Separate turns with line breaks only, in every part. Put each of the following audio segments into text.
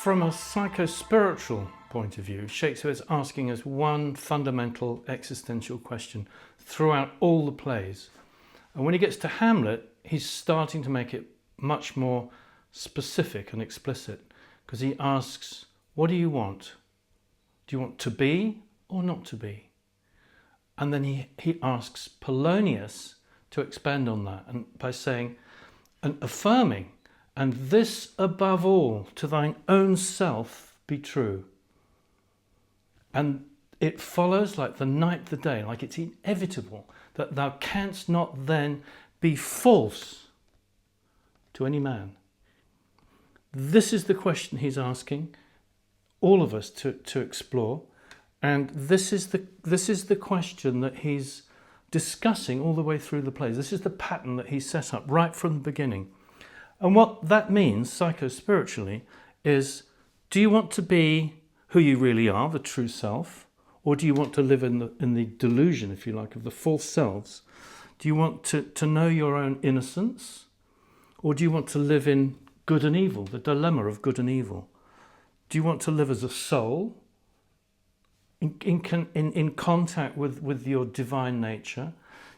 From a psycho-spiritual point of view, Shakespeare is asking us one fundamental existential question throughout all the plays. And when he gets to Hamlet, he's starting to make it much more specific and explicit, because he asks, what do you want? Do you want to be or not to be? And then he asks Polonius to expand on that, and by saying and affirming, and this above all to thine own self be true. And it follows like the night the day, like it's inevitable that thou canst not then be false to any man. This is the question he's asking all of us to explore, and this is the question that he's discussing all the way through the plays. This is the pattern that he set up right from the beginning. And what that means, psycho-spiritually, is, do you want to be who you really are, the true self, or do you want to live in the delusion, if you like, of the false selves? Do you want to know your own innocence, or do you want to live in good and evil, the dilemma of good and evil? Do you want to live as a soul, in contact with your divine nature,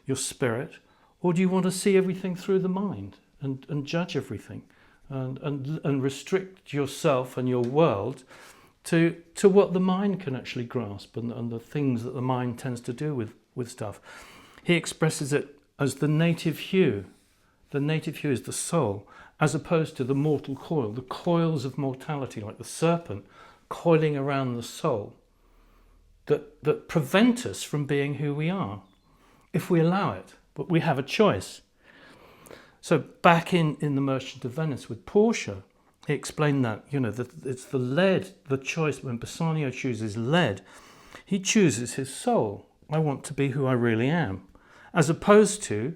your spirit, or do you want to see everything through the mind? And judge everything and restrict yourself and your world to what the mind can actually grasp and the things that the mind tends to do with stuff. He expresses it as the native hue. The native hue is the soul, as opposed to the mortal coil, the coils of mortality, like the serpent coiling around the soul, that prevent us from being who we are, if we allow it. But we have a choice. So back in The Merchant of Venice with Portia, he explained that, that it's the lead, the choice. When Bassanio chooses lead, he chooses his soul. I want to be who I really am. As opposed to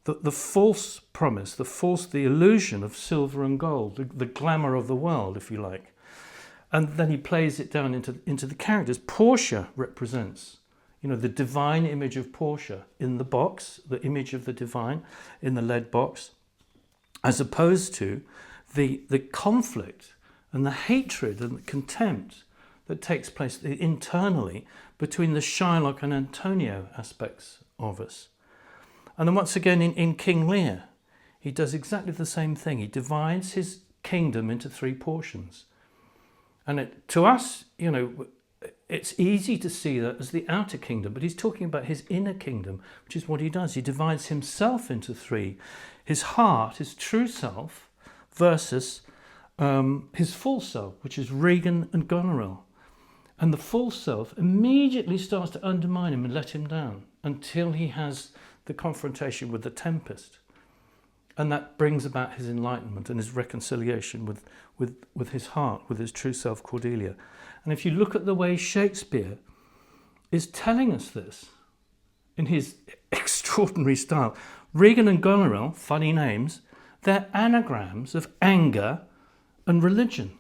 the false promise, the illusion of silver and gold, the glamour of the world, if you like. And then he plays it down into the characters. Portia represents the divine image of Portia in the box, the image of the divine in the lead box, as opposed to the conflict and the hatred and the contempt that takes place internally between the Shylock and Antonio aspects of us. And then once again in King Lear, he does exactly the same thing. He divides his kingdom into three portions. And to us, it's easy to see that as the outer kingdom, but he's talking about his inner kingdom, which is what he does. He divides himself into three. His heart, his true self, versus his false self, which is Regan and Goneril. And the false self immediately starts to undermine him and let him down until he has the confrontation with the Tempest. And that brings about his enlightenment and his reconciliation with his heart, with his true self, Cordelia. And if you look at the way Shakespeare is telling us this in his extraordinary style, Regan and Goneril, funny names, they're anagrams of anger and religion.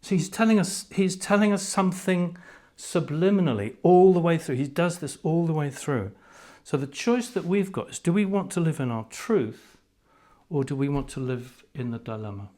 So he's telling us something subliminally all the way through. He does this all the way through. So the choice that we've got is, do we want to live in our truth, or do we want to live in the dilemma?